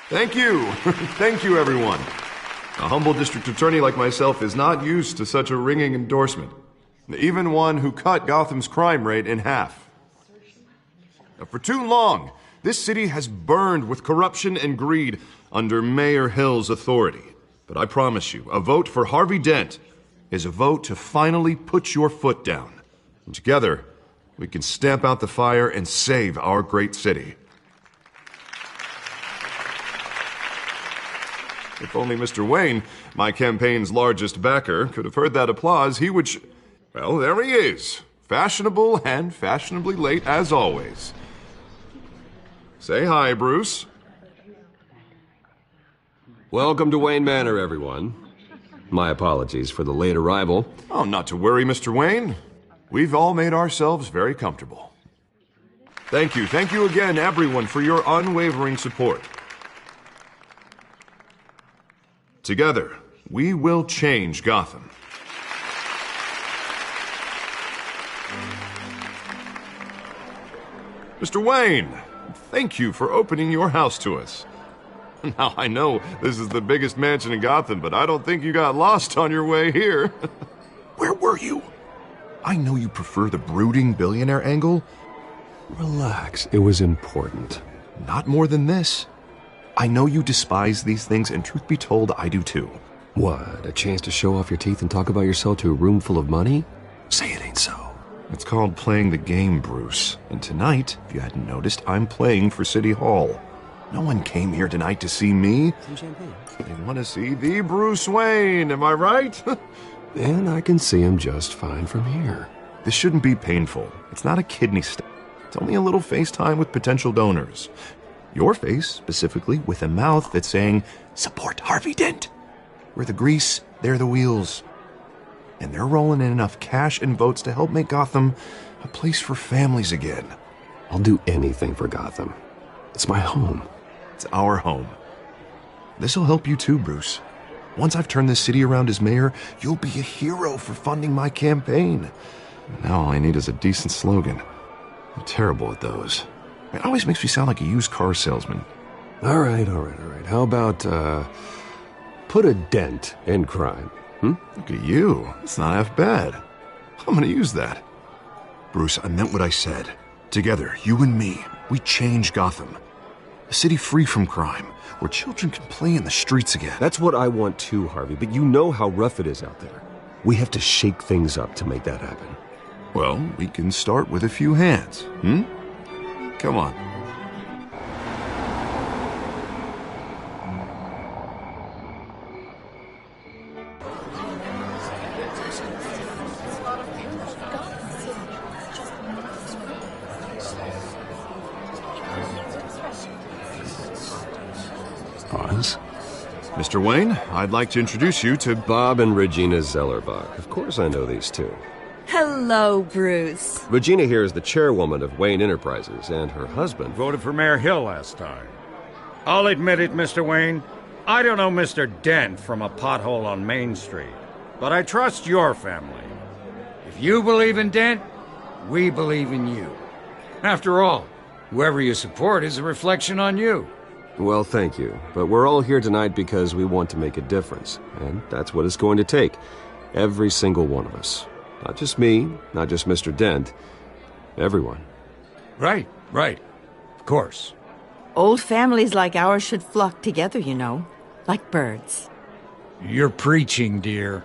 Thank you. Thank you, everyone. A humble district attorney like myself is not used to such a ringing endorsement. Even one who cut Gotham's crime rate in half. For too long, this city has burned with corruption and greed under Mayor Hill's authority. But I promise you, a vote for Harvey Dent is a vote to finally put your foot down. And together, we can stamp out the fire and save our great city. If only Mr. Wayne, my campaign's largest backer, could have heard that applause, he would Well, there he is. Fashionable and fashionably late as always. Say hi, Bruce. Welcome to Wayne Manor, everyone. My apologies for the late arrival. Oh, not to worry, Mr. Wayne. We've all made ourselves very comfortable. Thank you. Thank you again, everyone, for your unwavering support. Together, we will change Gotham. Mr. Wayne, thank you for opening your house to us. Now, I know this is the biggest mansion in Gotham, but I don't think you got lost on your way here. Where were you? I know you prefer the brooding billionaire angle. Relax, it was important. Not more than this. I know you despise these things, and truth be told, I do too. What, a chance to show off your teeth and talk about yourself to a room full of money? Say it ain't so. It's called playing the game, Bruce. And tonight, if you hadn't noticed, I'm playing for City Hall. No one came here tonight to see me. Some champagne. They want to see the Bruce Wayne, am I right? And I can see him just fine from here. This shouldn't be painful. It's not a kidney stone. It's only a little FaceTime with potential donors. Your face, specifically, with a mouth that's saying, support Harvey Dent. We're the grease, they're the wheels. And they're rolling in enough cash and votes to help make Gotham a place for families again. I'll do anything for Gotham. It's my home. It's our home. This'll help you too, Bruce. Once I've turned this city around as mayor, you'll be a hero for funding my campaign. Now all I need is a decent slogan. I'm terrible at those. It always makes me sound like a used car salesman. All right. How about, put a dent in crime? Look at you. It's not half bad. I'm gonna use that. Bruce, I meant what I said. Together, you and me, we change Gotham. A city free from crime, where children can play in the streets again. That's what I want too, Harvey, but you know how rough it is out there. We have to shake things up to make that happen. Well, we can start with a few hands, Come on. Pause. Mr. Wayne, I'd like to introduce you to Bob and Regina Zellerbach. Of course I know these two. Hello, Bruce. Regina here is the chairwoman of Wayne Enterprises, and her husband Voted for Mayor Hill last time. I'll admit it, Mr. Wayne. I don't know Mr. Dent from a pothole on Main Street, but I trust your family. If you believe in Dent, we believe in you. After all, whoever you support is a reflection on you. Well, thank you. But we're all here tonight because we want to make a difference. And that's what it's going to take. Every single one of us. Not just me, not just Mr. Dent. Everyone. Right. Of course. Old families like ours should flock together, you know, like birds. You're preaching, dear.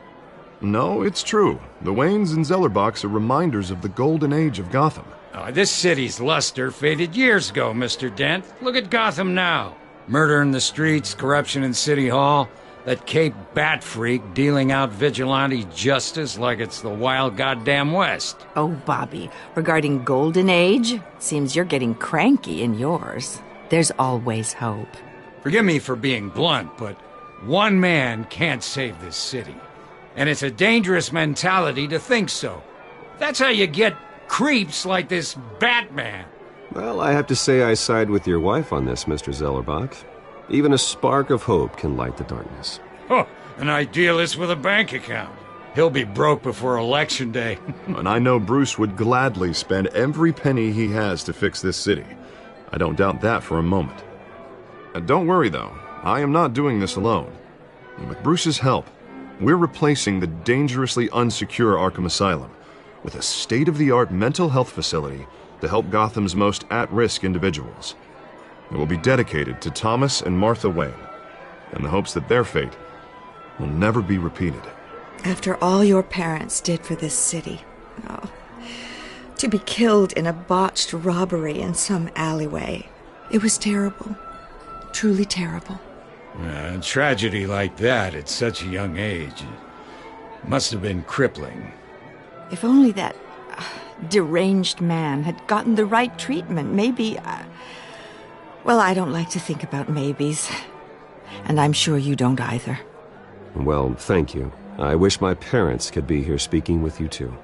No, it's true. The Waynes and Zellerbachs are reminders of the golden age of Gotham. This city's luster faded years ago, Mr. Dent. Look at Gotham now. Murder in the streets, corruption in City Hall, that Cape Bat freak dealing out vigilante justice like it's the wild goddamn West. Oh, Bobby, regarding Golden Age, seems you're getting cranky in yours. There's always hope. Forgive me for being blunt, but one man can't save this city. And it's a dangerous mentality to think so. That's how you get creeps like this Batman. Well, I have to say I side with your wife on this, Mr. Zellerbach. Even a spark of hope can light the darkness. Oh, an idealist with a bank account. He'll be broke before Election Day. And I know Bruce would gladly spend every penny he has to fix this city. I don't doubt that for a moment. Don't worry, though. I am not doing this alone. With Bruce's help, we're replacing the dangerously unsecure Arkham Asylum with a state-of-the-art mental health facility to help Gotham's most at-risk individuals. It will be dedicated to Thomas and Martha Wayne, in the hopes that their fate will never be repeated. After all your parents did for this city, oh, to be killed in a botched robbery in some alleyway, it was terrible. Truly terrible. A tragedy like that at such a young age must have been crippling. If only that deranged man had gotten the right treatment, maybe... well, I don't like to think about maybes. And I'm sure you don't either. Well, thank you. I wish my parents could be here speaking with you too.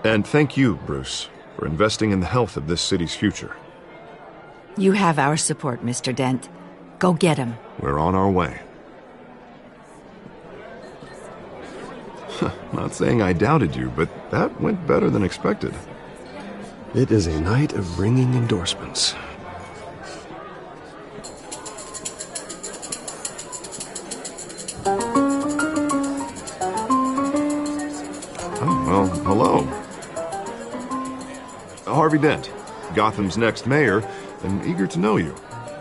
And thank you, Bruce, for investing in the health of this city's future. You have our support, Mr. Dent. Go get him. We're on our way. Not saying I doubted you, but that went better than expected. It is a night of ringing endorsements. Oh, well, hello. Harvey Dent, Gotham's next mayor, and eager to know you.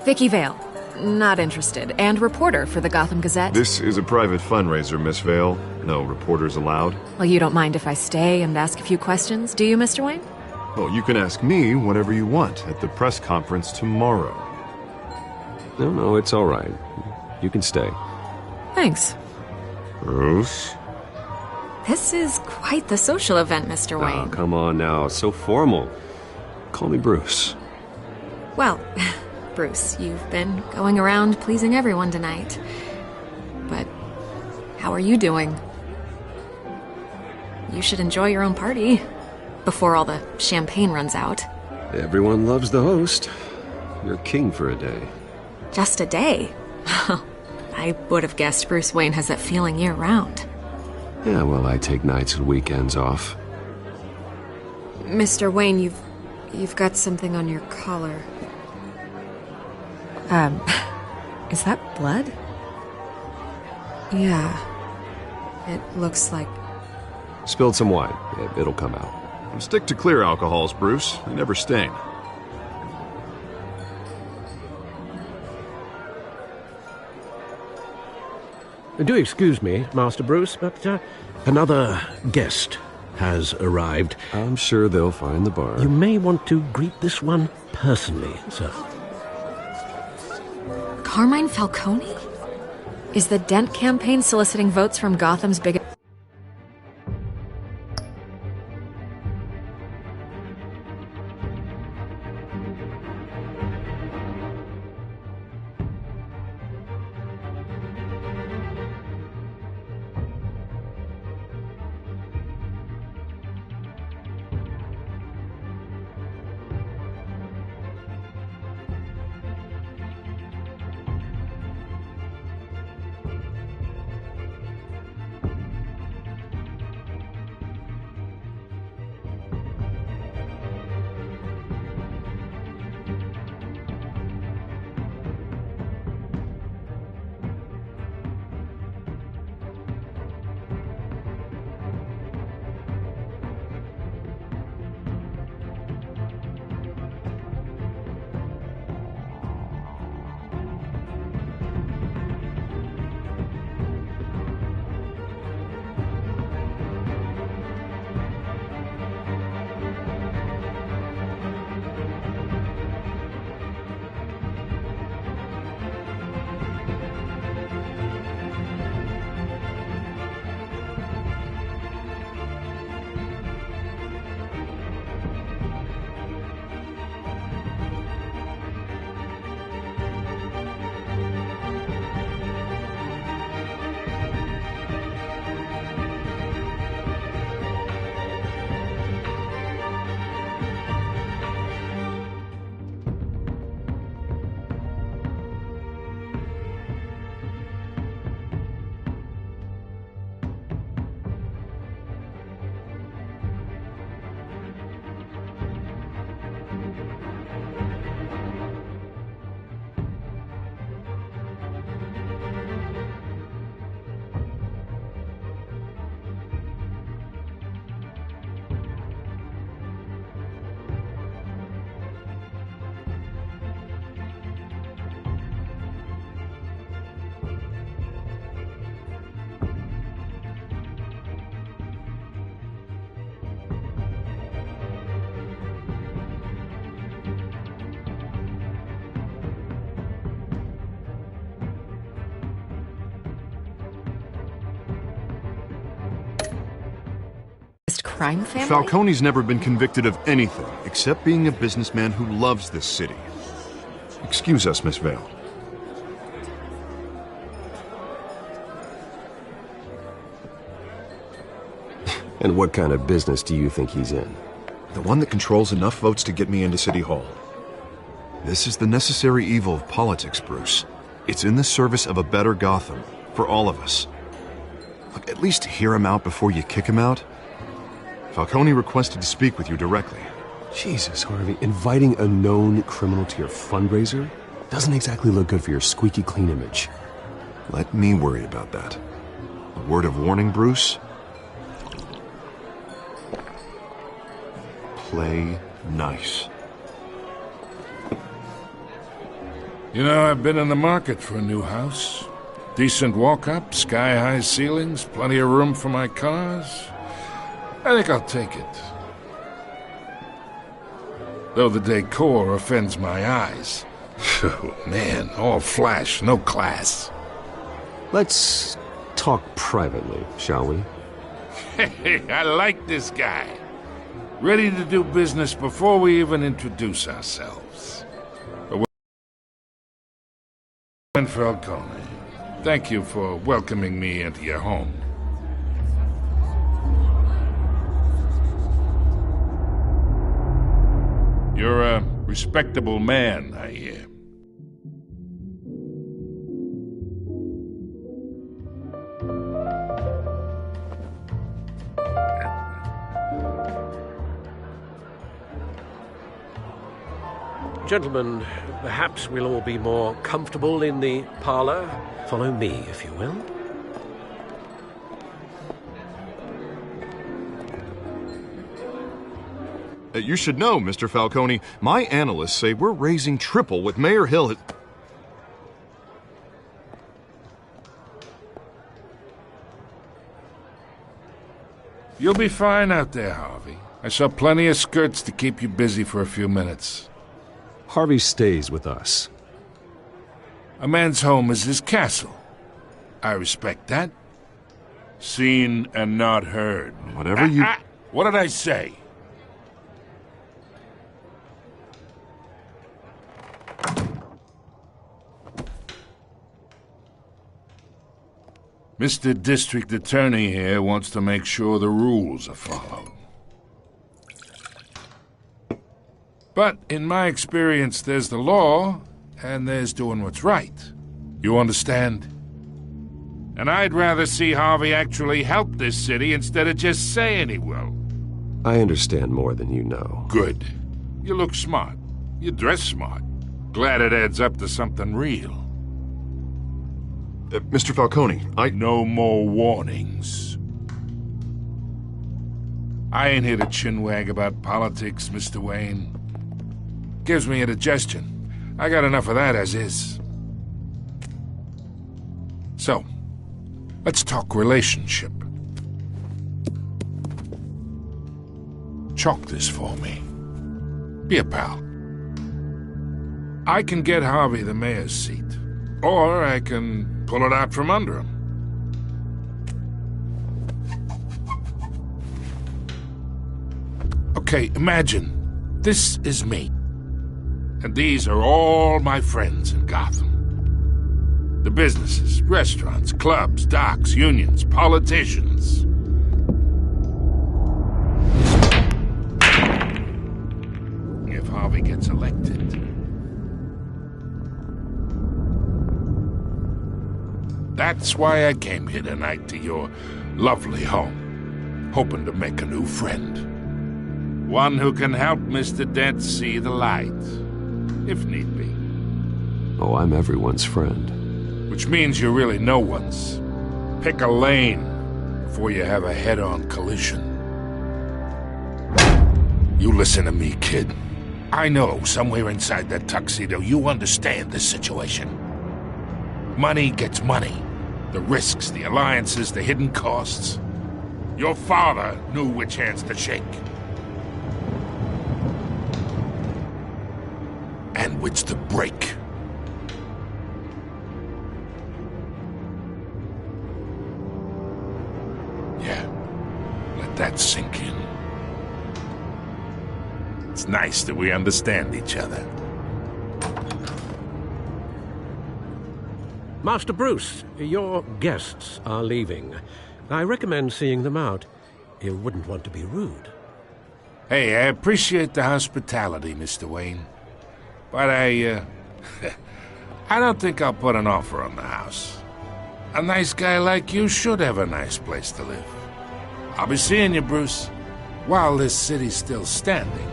Vicky Vale. Not interested. And reporter for the Gotham Gazette. This is a private fundraiser, Miss Vale. No reporters allowed. Well, you don't mind if I stay and ask a few questions, do you, Mr. Wayne? Oh, you can ask me whatever you want at the press conference tomorrow. No, it's all right. You can stay. Thanks. Bruce? This is quite the social event, Mr. Oh, Wayne. come on now. So formal. Call me Bruce. Well, Bruce, you've been going around pleasing everyone tonight. But how are you doing? You should enjoy your own party before all the champagne runs out. Everyone loves the host. You're king for a day. Just a day? I would have guessed Bruce Wayne has that feeling year-round. Yeah, well, I take nights and weekends off. Mr. Wayne, you've got something on your collar. Is that blood? Yeah. It looks like... Spilled some wine. It'll come out. Stick to clear alcohols, Bruce. They never stain. Do excuse me, Master Bruce, but another guest has arrived. I'm sure they'll find the bar. You may want to greet this one personally, sir. Carmine Falcone? Is the Dent campaign soliciting votes from Gotham's biggest... crime family? Falcone's never been convicted of anything except being a businessman who loves this city. Excuse us, Miss Vale. And what kind of business do you think he's in? The one that controls enough votes to get me into City Hall. This is the necessary evil of politics, Bruce. It's in the service of a better Gotham, for all of us. Look, at least hear him out before you kick him out. Falcone requested to speak with you directly. Jesus, Harvey, inviting a known criminal to your fundraiser doesn't exactly look good for your squeaky clean image. Let me worry about that. A word of warning, Bruce? Play nice. You know, I've been in the market for a new house. Decent walk-up, sky-high ceilings, plenty of room for my cars. I think I'll take it. Though the decor offends my eyes. Oh, man, all flash, no class. Let's talk privately, shall we? Hey, I like this guy. Ready to do business before we even introduce ourselves. Falcone, thank you for welcoming me into your home. You're a respectable man, I hear. Gentlemen, perhaps we'll all be more comfortable in the parlor. Follow me, if you will. You should know, Mr. Falcone, my analysts say we're raising triple what Mayor Hill has... You'll be fine out there, Harvey. I saw plenty of skirts to keep you busy for a few minutes. Harvey stays with us. A man's home is his castle. I respect that. Seen and not heard. Whatever you... What did I say? Mr. District Attorney here wants to make sure the rules are followed. But in my experience, there's the law, and there's doing what's right. You understand? And I'd rather see Harvey actually help this city instead of just saying he will. I understand more than you know. Good. You look smart. You dress smart. Glad it adds up to something real. Mr. Falcone, No more warnings. I ain't here to chinwag about politics, Mr. Wayne. Gives me indigestion. I got enough of that as is. So, let's talk relationship. Chalk this for me. Be a pal. I can get Harvey the mayor's seat, or I can pull it out from under him. Okay, imagine this is me. And these are all my friends in Gotham. The businesses, restaurants, clubs, docks, unions, politicians. If Harvey gets elected... That's why I came here tonight to your lovely home, hoping to make a new friend. One who can help Mr. Dent see the light, if need be. Oh, I'm everyone's friend. Which means you're really no one's. Pick a lane before you have a head-on collision. You listen to me, kid. I know somewhere inside that tuxedo you understand this situation. Money gets money. The risks, the alliances, the hidden costs. Your father knew which hands to shake. And which to break. Yeah, let that sink in. It's nice that we understand each other. Master Bruce, your guests are leaving. I recommend seeing them out. You wouldn't want to be rude. Hey, I appreciate the hospitality, Mr. Wayne. But I don't think I'll put an offer on the house. A nice guy like you should have a nice place to live. I'll be seeing you, Bruce, while this city's still standing.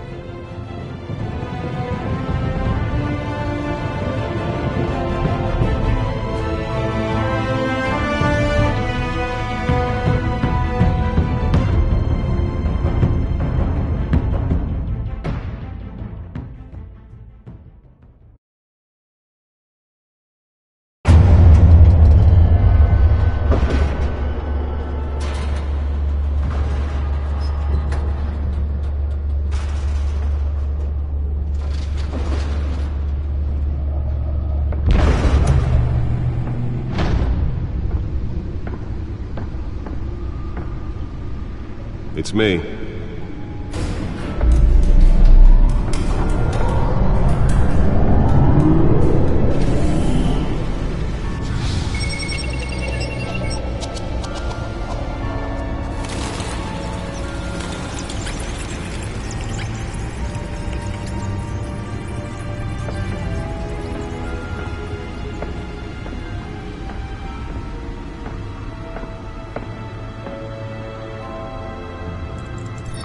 It's me.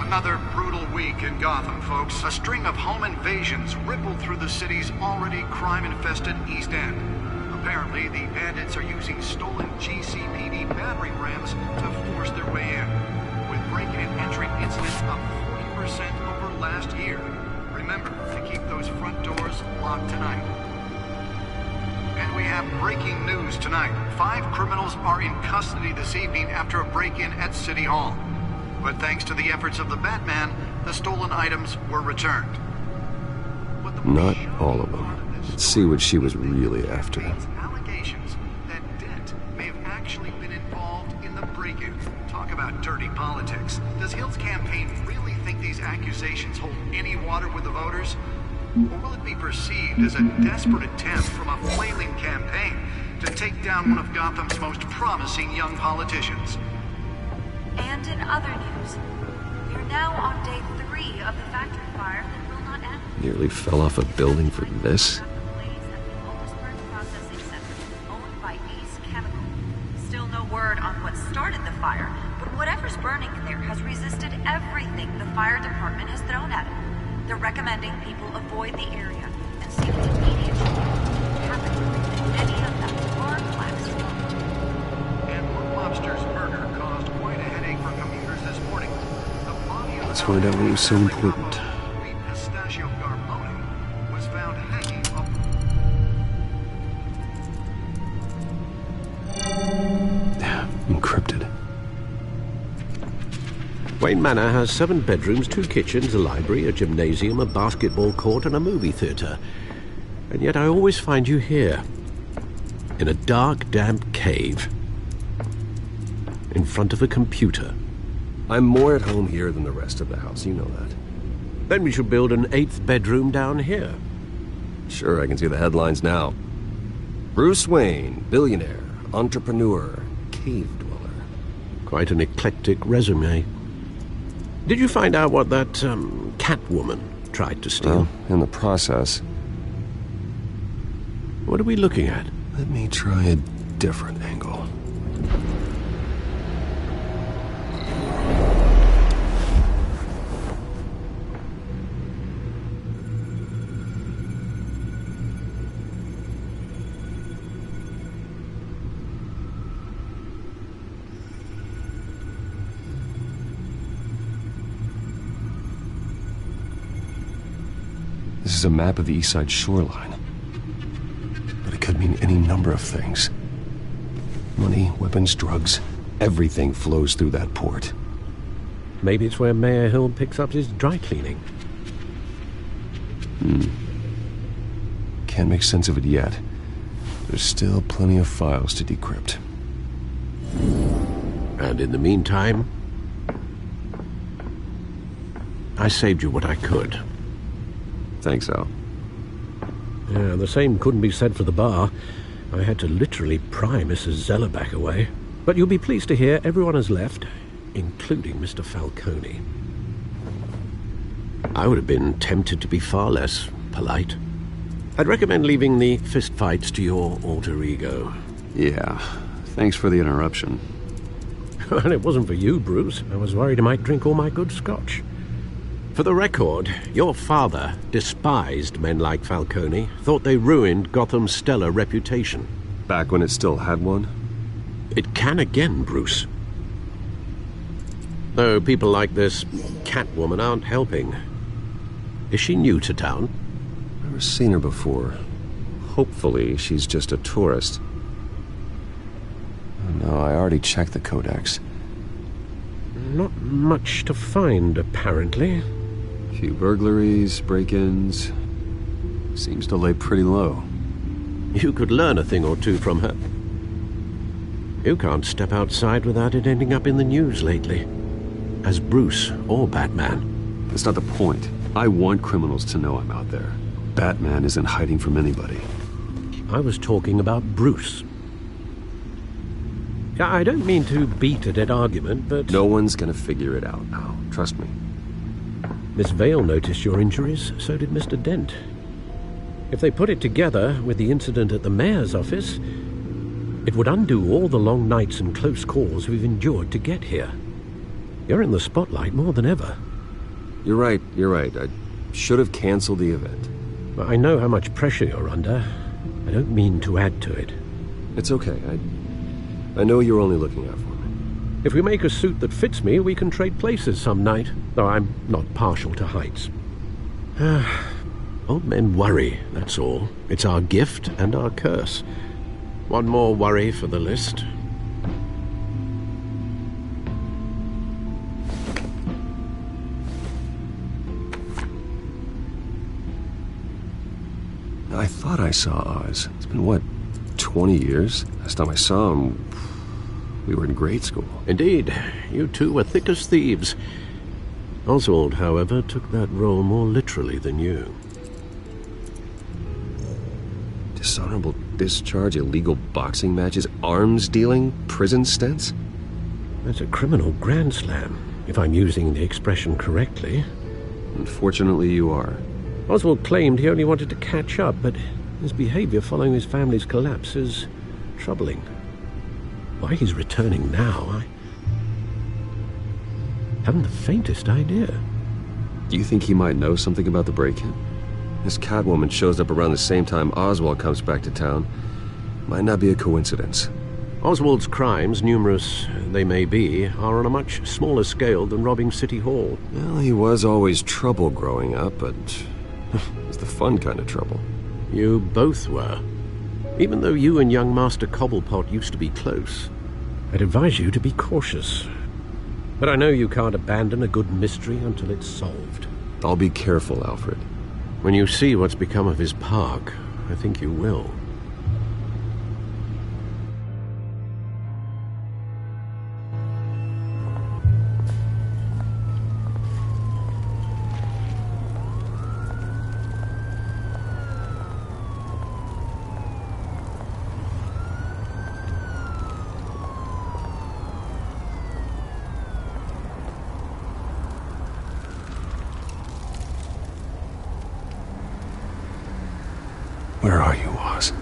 Another brutal week in Gotham, folks. A string of home invasions rippled through the city's already crime-infested East End. Apparently, the bandits are using stolen GCPD battering rams to force their way in, with break-in and entry incidents up 40% over last year. Remember to keep those front doors locked tonight. And we have breaking news tonight. 5 criminals are in custody this evening after a break-in at City Hall. But thanks to the efforts of the Batman, the stolen items were returned. Not all of them. Let's see what she was really after. Allegations that Dent may have actually been involved in the break-in. Talk about dirty politics. Does Hill's campaign really think these accusations hold any water with the voters? Or will it be perceived as a desperate attempt from a flailing campaign to take down one of Gotham's most promising young politicians? And in other news, we are now on day 3 of the factory fire that will not end. Nearly fell off a building for this? Owned by Ace Chemical. Still no word on what started the fire, but whatever's burning in there has resisted everything the fire department has thrown at it. They're recommending people avoid the area and seek immediate shelter. Many of them are black smoke. And one lobster's murder caused quite a headache for commuters this morning. The body of Let's find out what was so important. Pistachio Garbone was found hanging up. Encrypted. Wayne Manor has 7 bedrooms, 2 kitchens, a library, a gymnasium, a basketball court, and a movie theater. And yet I always find you here, in a dark, damp cave, in front of a computer. I'm more at home here than the rest of the house, you know that. Then we should build an 8th bedroom down here. Sure, I can see the headlines now. Bruce Wayne, billionaire, entrepreneur, cave dweller. Quite an eclectic resume. Did you find out what that, Catwoman tried to steal? Well, in the process. What are we looking at? Let me try a different angle. This is a map of the East Side shoreline. But it could mean any number of things. Money, weapons, drugs, everything flows through that port. Maybe it's where Mayor Hill picks up his dry cleaning. Can't make sense of it yet. There's still plenty of files to decrypt. And in the meantime, I saved you what I could. Thanks, Al. Yeah, the same couldn't be said for the bar. I had to literally pry Mrs. Zellerback away. But you'll be pleased to hear everyone has left, including Mr. Falcone. I would have been tempted to be far less polite. I'd recommend leaving the fistfights to your alter ego. Yeah, thanks for the interruption. And it wasn't for you, Bruce. I was worried I might drink all my good scotch. For the record, your father despised men like Falcone, thought they ruined Gotham's stellar reputation. Back when it still had one? It can again, Bruce. Though people like this Catwoman aren't helping. Is she new to town? Never seen her before. Hopefully, she's just a tourist. Oh, no, I already checked the codex. Not much to find, apparently. A few burglaries, break-ins. Seems to lay pretty low. You could learn a thing or two from her. You can't step outside without it ending up in the news lately. As Bruce or Batman. That's not the point. I want criminals to know I'm out there. Batman isn't hiding from anybody. I was talking about Bruce. I don't mean to beat a dead argument, but... No one's gonna figure it out now. Trust me. Miss Vale noticed your injuries, so did Mr. Dent. If they put it together with the incident at the mayor's office, it would undo all the long nights and close calls we've endured to get here. You're in the spotlight more than ever. You're right. I should have canceled the event. I know how much pressure you're under. I don't mean to add to it. It's okay. I know you're only looking out for me. If we make a suit that fits me, we can trade places some night, though I'm not partial to heights. Old men worry, that's all. It's our gift and our curse. One more worry for the list. I thought I saw Oz. It's been, what, 20 years? Last time I saw him, we were in grade school. Indeed. You two were thick as thieves. Oswald, however, took that role more literally than you. Dishonorable discharge, illegal boxing matches, arms dealing, prison stints? That's a criminal grand slam, if I'm using the expression correctly. Unfortunately, you are. Oswald claimed he only wanted to catch up, but his behavior following his family's collapse is troubling. Why he's returning now, I haven't the faintest idea. Do you think he might know something about the break-in? This Catwoman shows up around the same time Oswald comes back to town. Might not be a coincidence. Oswald's crimes, numerous they may be, are on a much smaller scale than robbing City Hall. Well, he was always trouble growing up, but it's the fun kind of trouble. You both were. Even though you and young Master Cobblepot used to be close, I'd advise you to be cautious. But I know you can't abandon a good mystery until it's solved. I'll be careful, Alfred. When you see what's become of his park, I think you will. Where are you, Oz?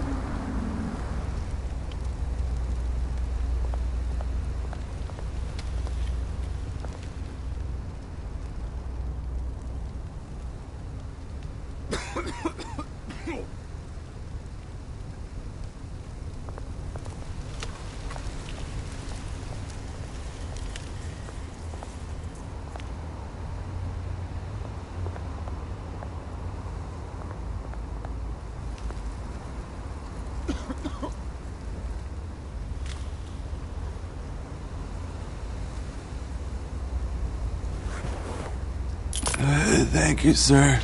Thank you, sir.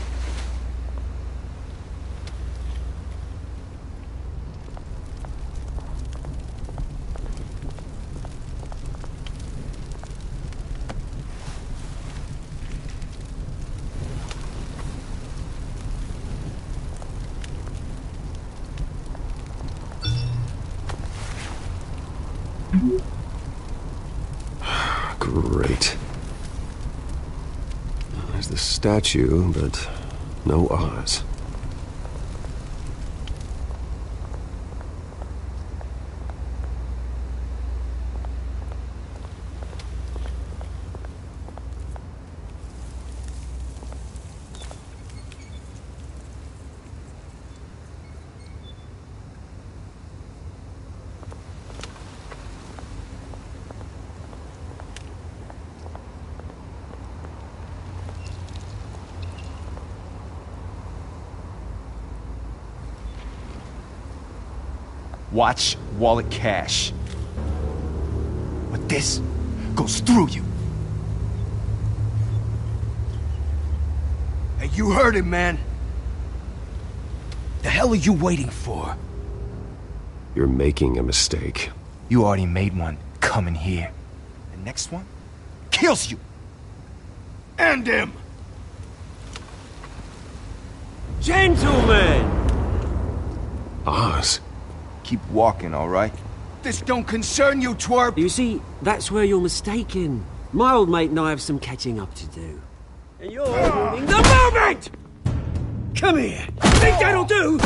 Great. There's the statue, but no Oz. Watch wallet cash. But this goes through you. Hey, you heard him, man. The hell are you waiting for? You're making a mistake. You already made one coming here. The next one kills you. And him. Gentlemen! Oz? Keep walking, all right? This don't concern you, twerp! You see, that's where you're mistaken. My old mate and I have some catching up to do. And you're ruining the moment! Come here! Think that'll do?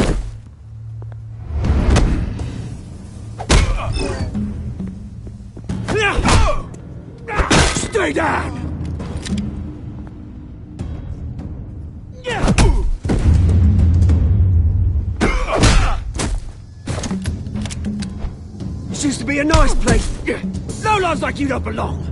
Stay down! This used to be a nice place. Lowlifes like you don't belong.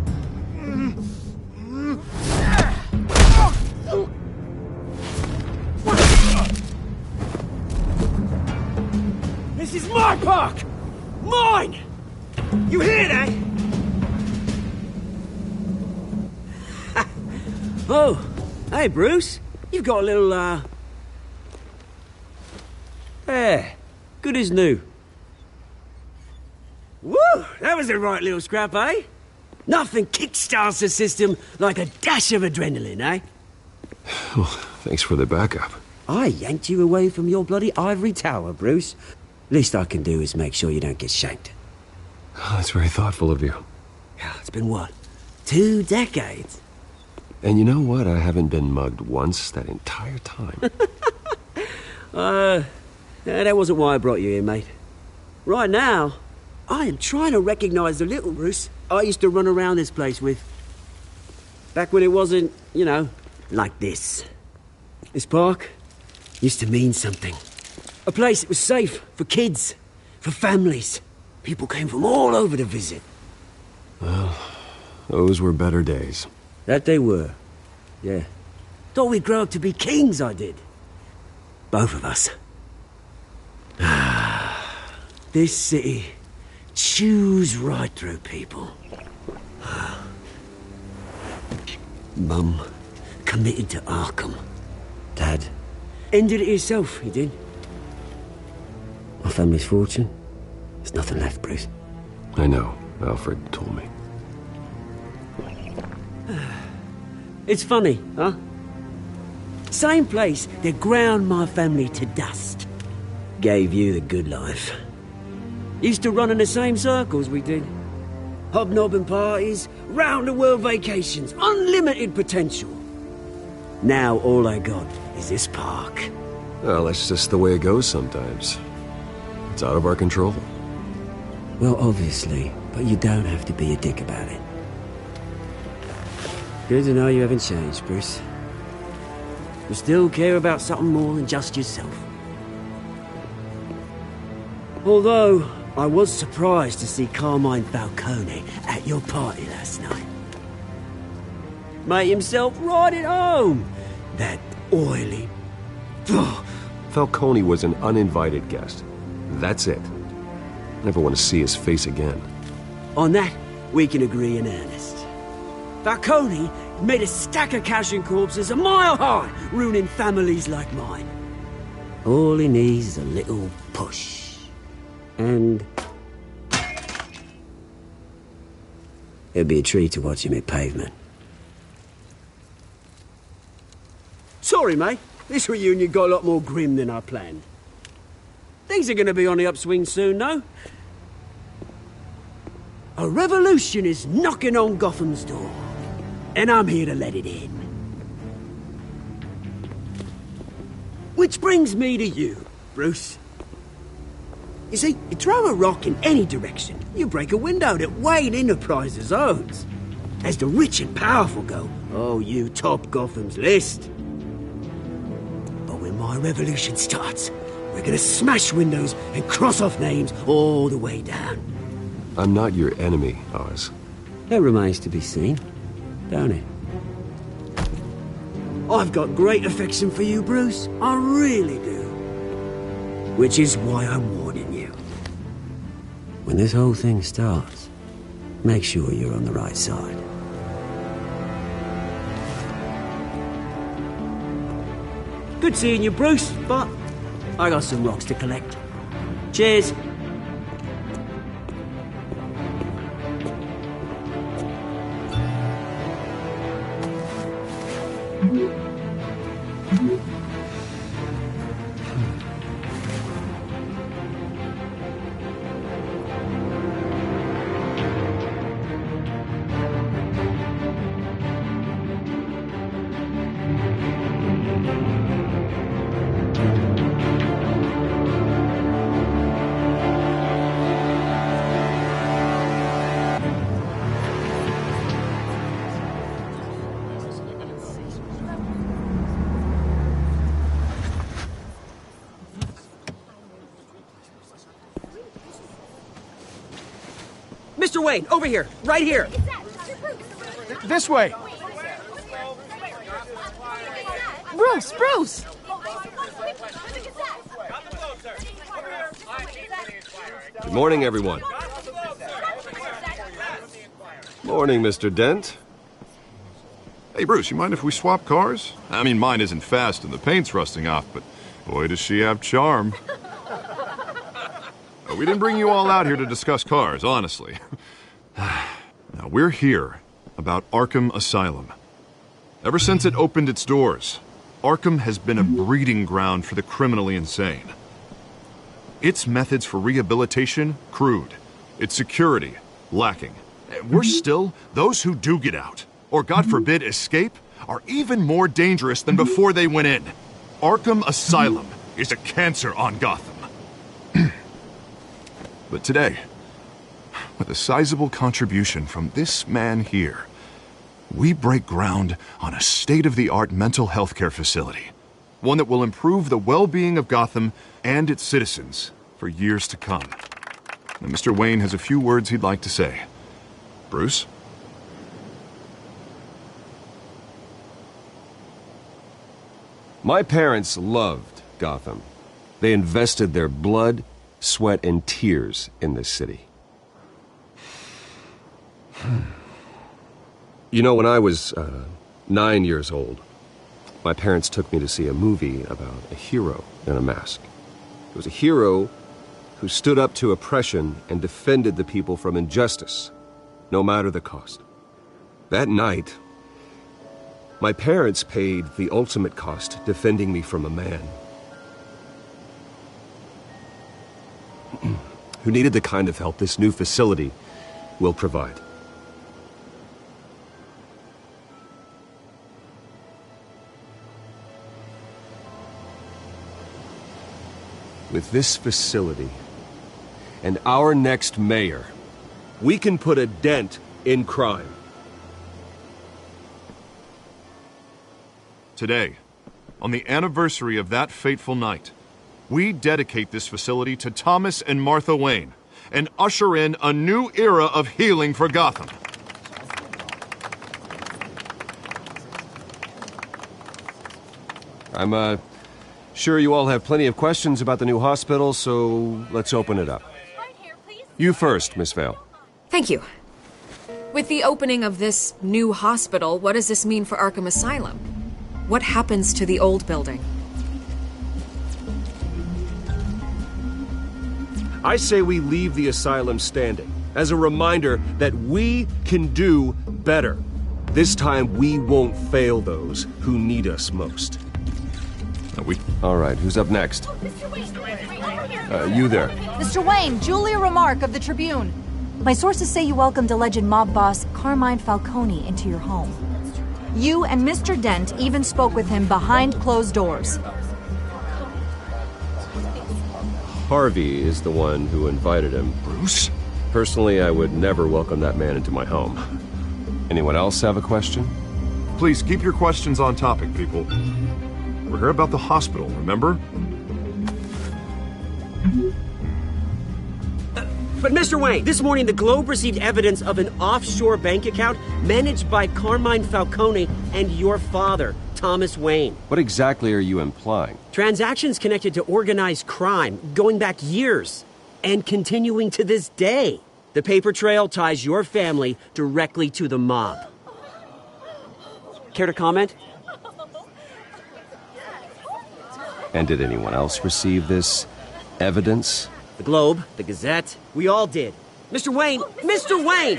This is my park! Mine! You hear that? Oh, hey Bruce. You've got a little, There. Good as new. Woo! That was a right little scrap, eh? Nothing kickstarts the system like a dash of adrenaline, eh? Well, thanks for the backup. I yanked you away from your bloody ivory tower, Bruce. Least I can do is make sure you don't get shanked. Oh, that's very thoughtful of you. Yeah, it's been what? 2 decades? And you know what? I haven't been mugged once that entire time. That wasn't why I brought you here, mate. Right now, I am trying to recognize the little Bruce I used to run around this place with. Back when it wasn't, you know, like this. This park used to mean something. A place that was safe for kids, for families. People came from all over to visit. Well, those were better days. That they were. Yeah. Thought we'd grow up to be kings, I did. Both of us. This city chews right through people. Mum committed to Arkham. Dad ended it himself, he did. My family's fortune. There's nothing left, Bruce. I know. Alfred told me. It's funny, huh? Same place that ground my family to dust. Gave you the good life. Used to run in the same circles we did. Hobnobbing parties, round-the-world vacations, unlimited potential. Now all I got is this park. Well, that's just the way it goes sometimes. It's out of our control. Well, obviously, but you don't have to be a dick about it. Good to know you haven't changed, Bruce. You still care about something more than just yourself. Although, I was surprised to see Carmine Falcone at your party last night. Made himself right at home. That oily... Falcone was an uninvited guest. That's it. Never want to see his face again. On that, we can agree in earnest. Falcone made a stack of cash and corpses a mile high, ruining families like mine. All he needs is a little push. And... it'd be a treat to watch him hit pavement. Sorry, mate. This reunion got a lot more grim than I planned. Things are gonna be on the upswing soon, no? A revolution is knocking on Gotham's door, and I'm here to let it in. Which brings me to you, Bruce. You see, you throw a rock in any direction, you break a window that Wayne Enterprises owns. As the rich and powerful go, oh, you top Gotham's list. But when my revolution starts, we're gonna smash windows and cross off names all the way down. I'm not your enemy, Oz. That remains to be seen, don't it? I've got great affection for you, Bruce. I really do. Which is why I'm warning you. When this whole thing starts, make sure you're on the right side. Good seeing you, Bruce, but I got some rocks to collect. Cheers. Mr. Wayne, over here, right here. This way. Bruce! Good morning, everyone. Morning, Mr. Dent. Hey, Bruce, you mind if we swap cars? I mean, mine isn't fast and the paint's rusting off, but boy, does she have charm. We didn't bring you all out here to discuss cars, honestly. Now, we're here about Arkham Asylum. Ever since it opened its doors, Arkham has been a breeding ground for the criminally insane. Its methods for rehabilitation, crude. Its security, lacking. Worse still, those who do get out, or God forbid escape, are even more dangerous than before they went in. Arkham Asylum is a cancer on Gotham. But today, with a sizable contribution from this man here, we break ground on a state-of-the-art mental health care facility. One that will improve the well-being of Gotham and its citizens for years to come. Now, Mr. Wayne has a few words he'd like to say. Bruce? My parents loved Gotham. They invested their blood, sweat, and tears in this city. You know, when I was 9 years old, my parents took me to see a movie about a hero in a mask. It was a hero who stood up to oppression and defended the people from injustice, no matter the cost. That night, my parents paid the ultimate cost defending me from a man who needed the kind of help this new facility will provide. With this facility and our next mayor, we can put a dent in crime. Today, on the anniversary of that fateful night, we dedicate this facility to Thomas and Martha Wayne and usher in a new era of healing for Gotham. I'm sure you all have plenty of questions about the new hospital, so let's open it up. You first, Miss Vale. Thank you. With the opening of this new hospital, what does this mean for Arkham Asylum? What happens to the old building? I say we leave the asylum standing as a reminder that we can do better. This time we won't fail those who need us most. All right, who's up next? You there. Mr. Wayne, Julia Remark of the Tribune. My sources say you welcomed alleged mob boss Carmine Falcone into your home. You and Mr. Dent even spoke with him behind closed doors. Harvey is the one who invited him. Bruce? Personally, I would never welcome that man into my home. Anyone else have a question? Please keep your questions on topic, people. We're here about the hospital, remember? But Mr. Wayne, this morning the Globe received evidence of an offshore bank account managed by Carmine Falcone and your father, Thomas Wayne. What exactly are you implying? Transactions connected to organized crime going back years and continuing to this day. The paper trail ties your family directly to the mob. Care to comment? And did anyone else receive this evidence? The Globe, the Gazette, we all did. Mr. Wayne,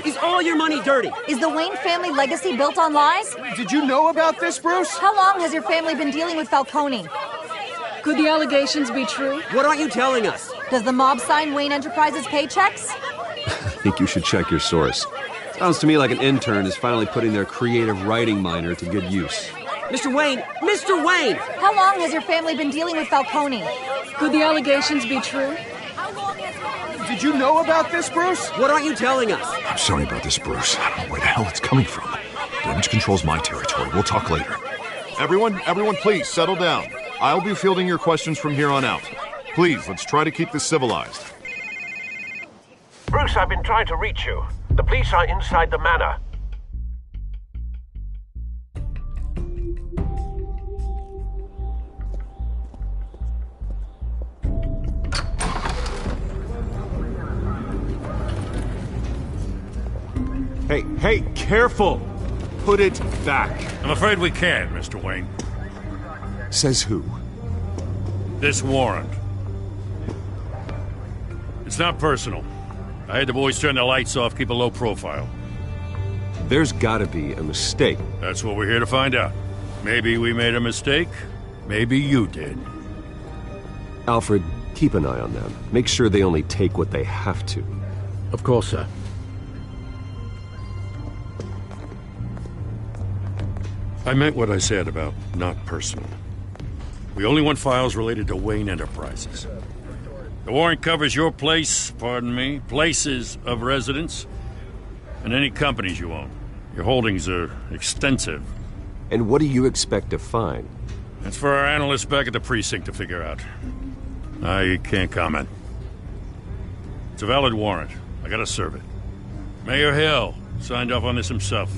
is all your money dirty? Is the Wayne family legacy built on lies? Did you know about this, Bruce? How long has your family been dealing with Falcone? Could the allegations be true? What aren't you telling us? Does the mob sign Wayne Enterprises paychecks? I think you should check your source. Sounds to me like an intern is finally putting their creative writing minor to good use. Mr. Wayne! How long has your family been dealing with Falcone? Could the allegations be true? Did you know about this, Bruce? What aren't you telling us? I'm sorry about this, Bruce. I don't know where the hell it's coming from. Damage control's my territory. We'll talk later. Everyone, please, settle down. I'll be fielding your questions from here on out. Please, let's try to keep this civilized. Bruce, I've been trying to reach you. The police are inside the manor. Hey, careful! Put it back. I'm afraid we can't, Mr. Wayne. Says who? This warrant. It's not personal. I had the boys turn the lights off, keep a low profile. There's gotta be a mistake. That's what we're here to find out. Maybe we made a mistake. Maybe you did. Alfred, keep an eye on them. Make sure they only take what they have to. Of course, sir. I meant what I said about not personal. We only want files related to Wayne Enterprises. The warrant covers your places of residence, and any companies you own. Your holdings are extensive. And what do you expect to find? That's for our analysts back at the precinct to figure out. I can't comment. It's a valid warrant. I gotta serve it. Mayor Hill signed off on this himself.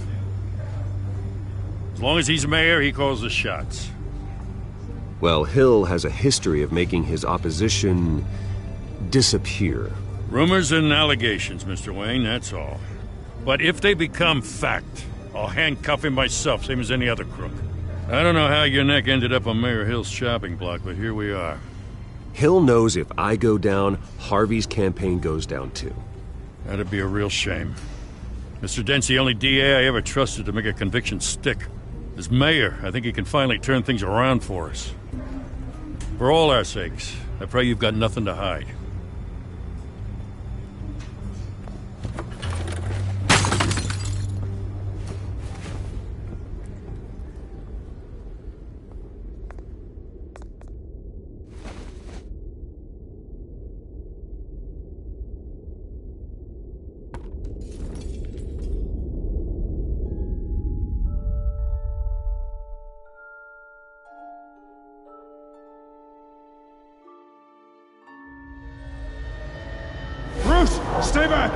As long as he's mayor, he calls the shots. Well, Hill has a history of making his opposition disappear. Rumors and allegations, Mr. Wayne, that's all. But if they become fact, I'll handcuff him myself, same as any other crook. I don't know how your neck ended up on Mayor Hill's shopping block, but here we are. Hill knows if I go down, Harvey's campaign goes down too. That'd be a real shame. Mr. Dent's the only DA I ever trusted to make a conviction stick. As mayor, I think he can finally turn things around for us. For all our sakes, I pray you've got nothing to hide. Stay back!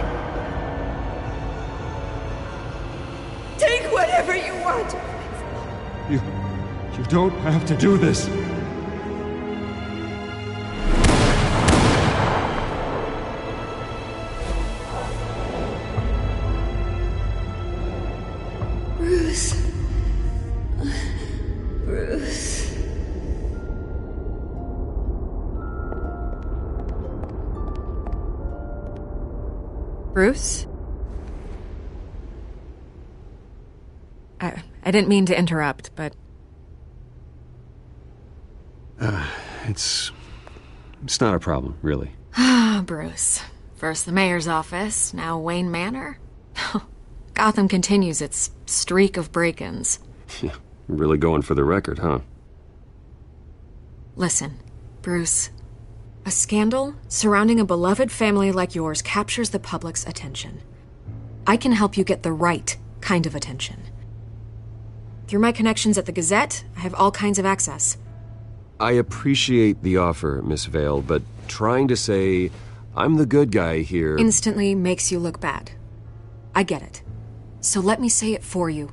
Take whatever you want. You don't have to do this. Bruce. Bruce. Bruce? I didn't mean to interrupt, but... It's not a problem, really. Ah, Bruce. First the mayor's office, now Wayne Manor. Gotham continues its streak of break-ins. Really going for the record, huh? Listen, Bruce. A scandal surrounding a beloved family like yours captures the public's attention. I can help you get the right kind of attention. Through my connections at the Gazette, I have all kinds of access. I appreciate the offer, Miss Vale, but trying to say I'm the good guy here instantly makes you look bad. I get it. So let me say it for you.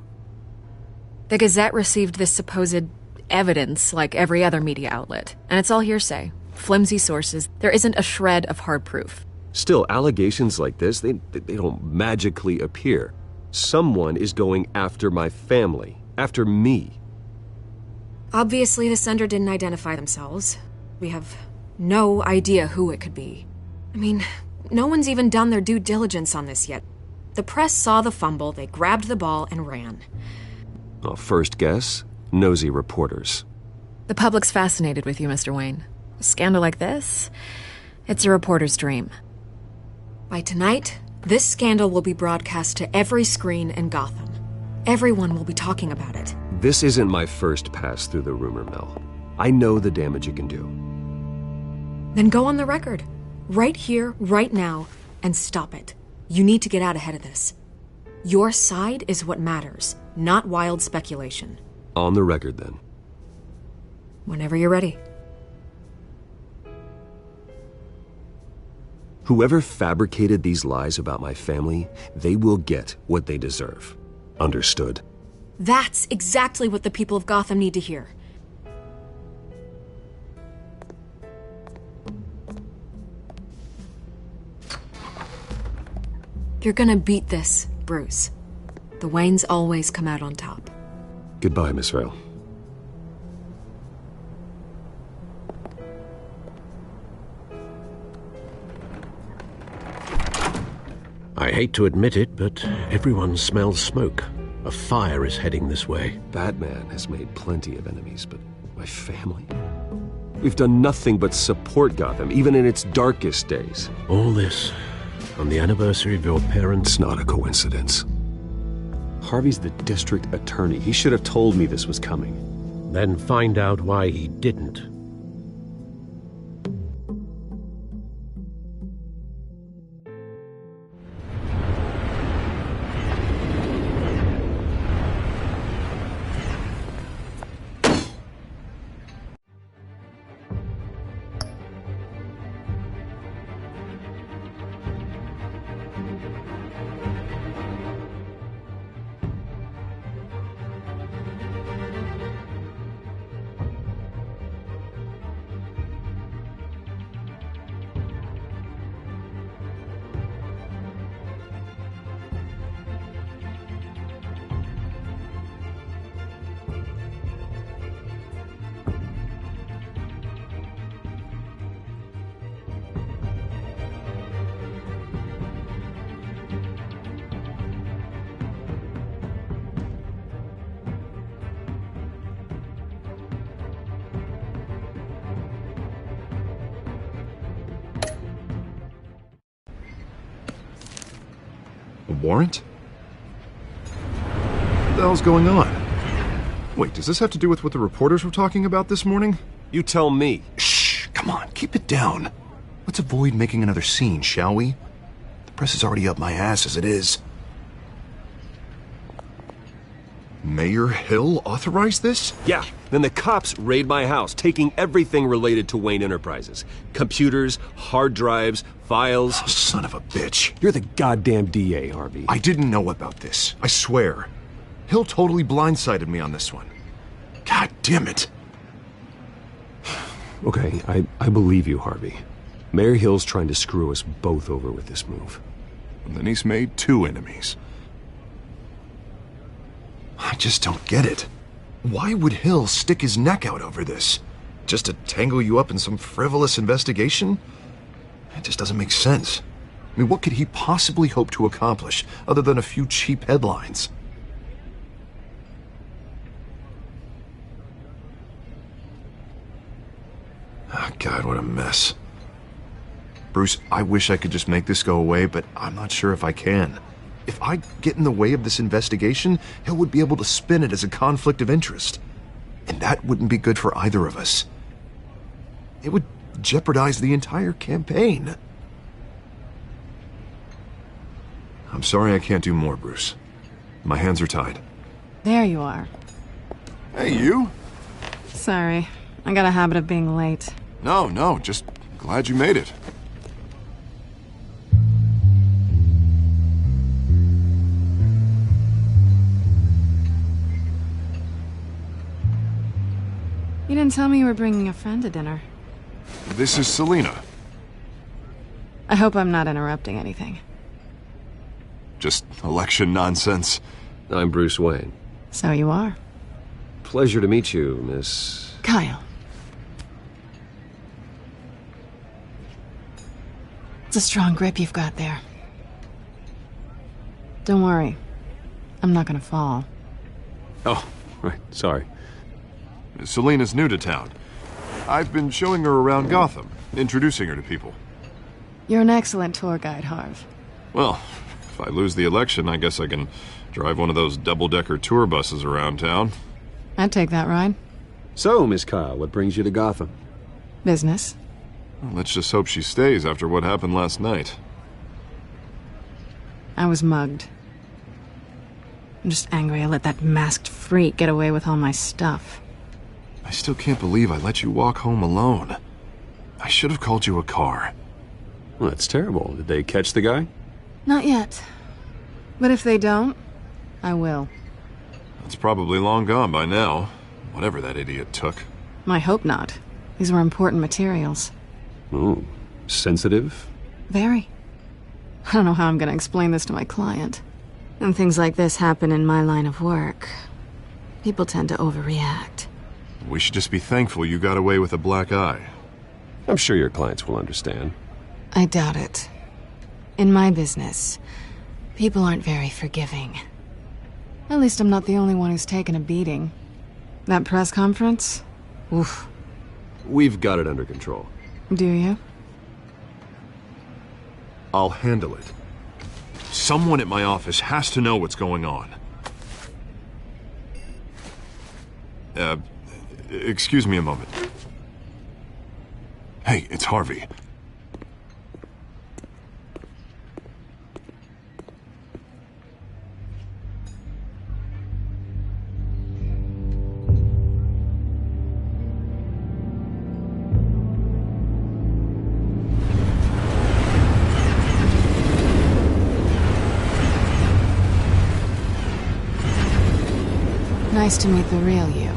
The Gazette received this supposed evidence like every other media outlet, and it's all hearsay. Flimsy sources. There isn't a shred of hard proof. Still, allegations like this, they don't magically appear. Someone is going after my family, after me. Obviously, the sender didn't identify themselves. We have no idea who it could be. I mean, no one's even done their due diligence on this yet. The press saw the fumble, they grabbed the ball and ran. Well, first guess, nosy reporters. The public's fascinated with you, Mr. Wayne. A scandal like this, it's a reporter's dream. By tonight, this scandal will be broadcast to every screen in Gotham. Everyone will be talking about it. This isn't my first pass through the rumor mill. I know the damage it can do. Then go on the record. Right here, right now, and stop it. You need to get out ahead of this. Your side is what matters, not wild speculation. On the record, then. Whenever you're ready. Whoever fabricated these lies about my family, they will get what they deserve. Understood? That's exactly what the people of Gotham need to hear. You're gonna beat this, Bruce. The Waynes always come out on top. Goodbye, Miss Vale. I hate to admit it, but everyone smells smoke. A fire is heading this way. Batman has made plenty of enemies, but my family? We've done nothing but support Gotham, even in its darkest days. All this on the anniversary of your parents'... It's not a coincidence. Harvey's the district attorney. He should have told me this was coming. Then find out why he didn't. A warrant? What the hell's going on? Wait, does this have to do with what the reporters were talking about this morning? You tell me. Shh, come on, keep it down. Let's avoid making another scene, shall we? The press is already up my ass as it is. Mayor Hill authorized this? Yeah, then the cops raid my house, taking everything related to Wayne Enterprises. Computers, hard drives, files. Oh, son of a bitch. You're the goddamn DA, Harvey. I didn't know about this, I swear. Hill totally blindsided me on this one. God damn it. Okay, I believe you, Harvey. Mayor Hill's trying to screw us both over with this move. And then he's made 2 enemies. I just don't get it. Why would Hill stick his neck out over this? Just to tangle you up in some frivolous investigation? It just doesn't make sense. I mean, what could he possibly hope to accomplish other than a few cheap headlines? Oh, God, what a mess. Bruce, I wish I could just make this go away, but I'm not sure if I can. If I get in the way of this investigation, Hill would be able to spin it as a conflict of interest. And that wouldn't be good for either of us. It would jeopardize the entire campaign. I'm sorry I can't do more, Bruce. My hands are tied. There you are. Hey, you? Sorry. I got a habit of being late. No, just glad you made it. You didn't tell me you were bringing a friend to dinner. This is Selina. I hope I'm not interrupting anything. Just election nonsense. I'm Bruce Wayne. So you are. Pleasure to meet you, Miss... Kyle. It's a strong grip you've got there. Don't worry. I'm not gonna fall. Oh, right, sorry. Selina's new to town. I've been showing her around Gotham, introducing her to people. You're an excellent tour guide, Harv. Well, if I lose the election, I guess I can drive one of those double-decker tour buses around town. I'd take that ride. So, Miss Kyle, what brings you to Gotham? Business. Well, let's just hope she stays after what happened last night. I was mugged. I'm just angry I let that masked freak get away with all my stuff. I still can't believe I let you walk home alone. I should have called you a car. Well, that's terrible. Did they catch the guy? Not yet. But if they don't, I will. It's probably long gone by now, whatever that idiot took. I hope not. These were important materials. Ooh, sensitive? Very. I don't know how I'm gonna explain this to my client. And things like this happen in my line of work. People tend to overreact. We should just be thankful you got away with a black eye. I'm sure your clients will understand. I doubt it. In my business, people aren't very forgiving. At least I'm not the only one who's taken a beating. That press conference? Oof. We've got it under control. Do you? I'll handle it. Someone at my office has to know what's going on. Excuse me a moment. Hey, it's Harvey. Nice to meet the real you.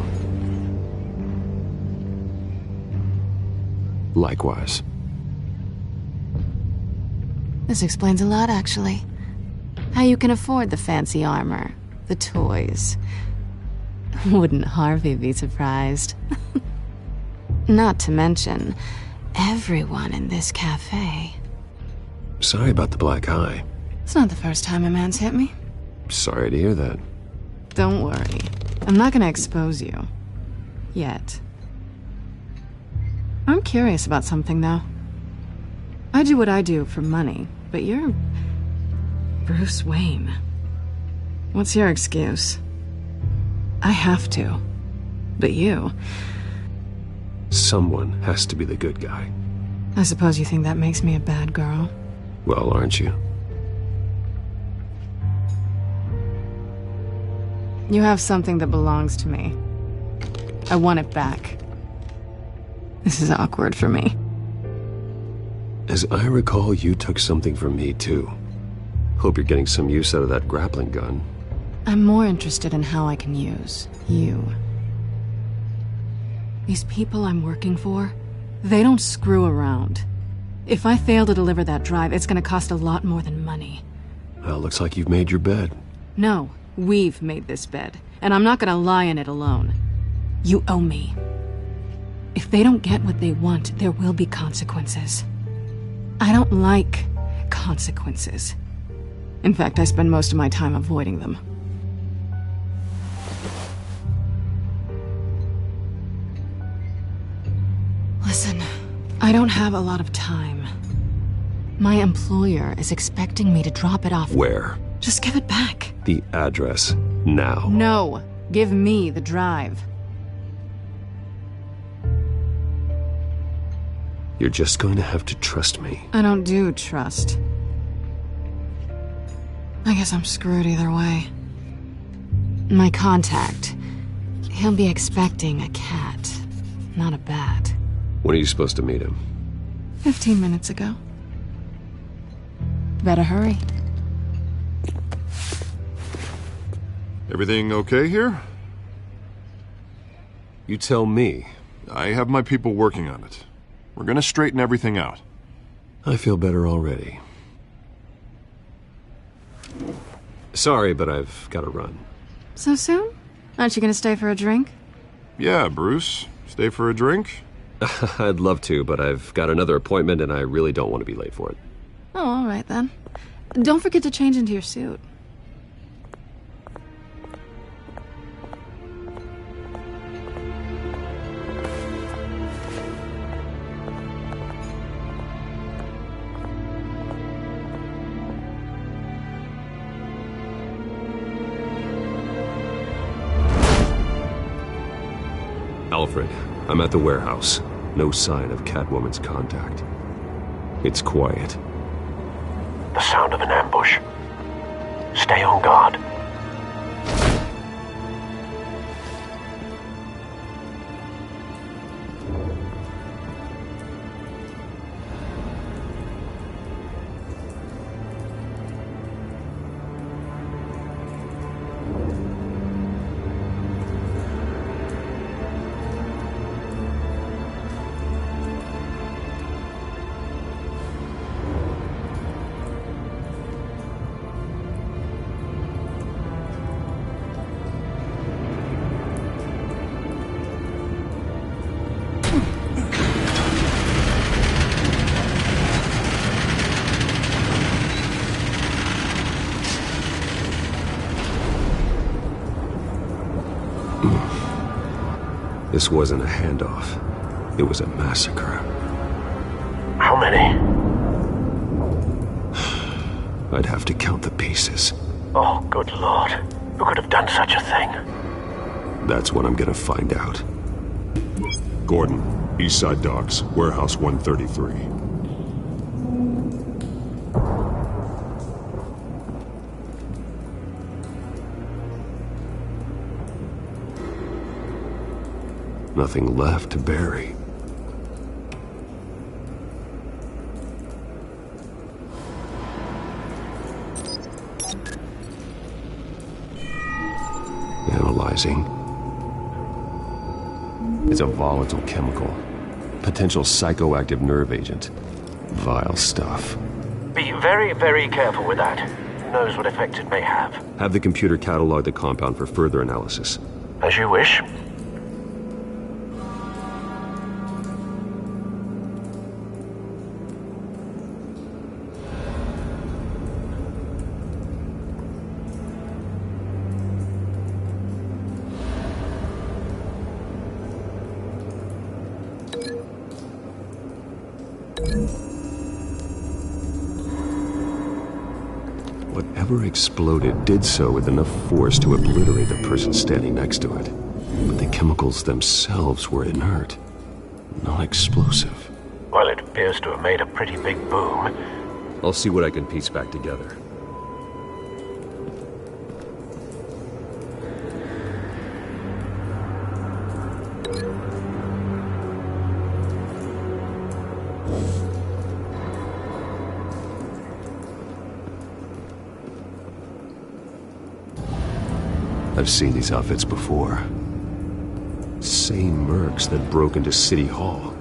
Likewise. This explains a lot, actually. How you can afford the fancy armor, the toys. Wouldn't Harvey be surprised? Not to mention, everyone in this cafe. Sorry about the black eye. It's not the first time a man's hit me. Sorry to hear that. Don't worry. I'm not gonna expose you. Yet. I'm curious about something, though. I do what I do for money, but you're... Bruce Wayne. What's your excuse? I have to. But you... Someone has to be the good guy. I suppose you think that makes me a bad girl? Well, aren't you? You have something that belongs to me. I want it back. This is awkward for me. As I recall, you took something from me, too. Hope you're getting some use out of that grappling gun. I'm more interested in how I can use you. These people I'm working for, they don't screw around. If I fail to deliver that drive, it's gonna cost a lot more than money. Well, looks like you've made your bed. No, we've made this bed, and I'm not gonna lie in it alone. You owe me. If they don't get what they want, there will be consequences. I don't like consequences. In fact, I spend most of my time avoiding them. Listen, I don't have a lot of time. My employer is expecting me to drop it off. Where? Just give it back. The address. Now. No. Give me the drive. You're just going to have to trust me. I don't do trust. I guess I'm screwed either way. My contact. He'll be expecting a cat, not a bat. When are you supposed to meet him? 15 minutes ago. Better hurry. Everything okay here? You tell me. I have my people working on it. We're gonna straighten everything out. I feel better already. Sorry, but I've got to run. So soon? Aren't you gonna stay for a drink? Yeah, Bruce. Stay for a drink? I'd love to, but I've got another appointment and I really don't want to be late for it. Oh, all right then. Don't forget to change into your suit. Alfred, I'm at the warehouse. No sign of Catwoman's contact. It's quiet. The sound of an ambush. Stay on guard. This wasn't a handoff. It was a massacre. How many? I'd have to count the pieces. Oh, good Lord. Who could have done such a thing? That's what I'm gonna find out. Gordon, Eastside Docks, Warehouse 133. Nothing left to bury. Analyzing. It's a volatile chemical. Potential psychoactive nerve agent. Vile stuff. Be very, very careful with that. Who knows what effect it may have. Have the computer catalog the compound for further analysis. As you wish. Whatever exploded did so with enough force to obliterate the person standing next to it. But the chemicals themselves were inert, not explosive. Well, it appears to have made a pretty big boom. I'll see what I can piece back together. I've seen these outfits before. Same mercs that broke into City Hall.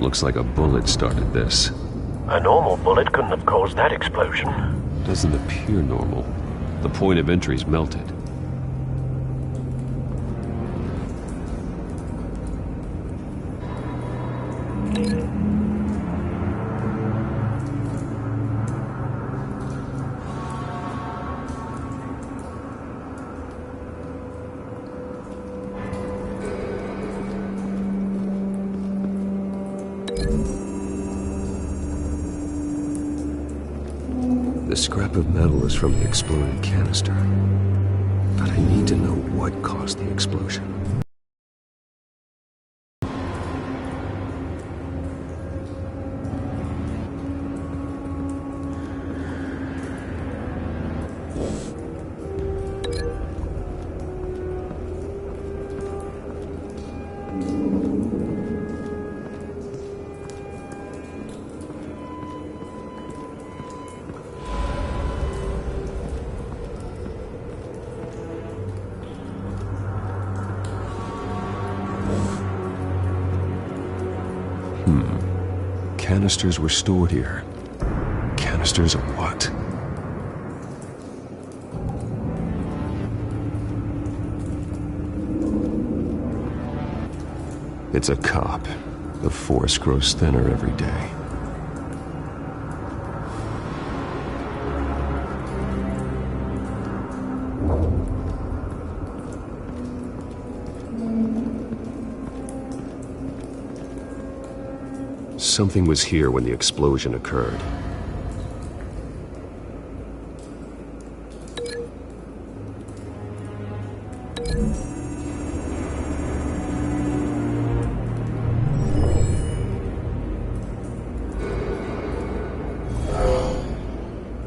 Looks like a bullet started this. A normal bullet couldn't have caused that explosion. Doesn't appear normal. The point of entry's melted. The scrap of metal is from the exploded canister. But I need to know what caused the explosion. Canisters were stored here. Canisters of what? It's a cop. The force grows thinner every day. Something was here when the explosion occurred.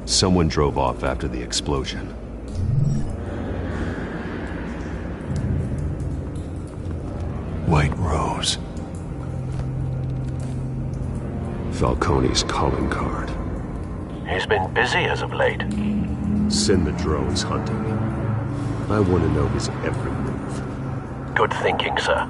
Someone drove off after the explosion. White Rose. Falcone's calling card. He's been busy as of late. Send the drones hunting. I want to know his every move. Good thinking, sir.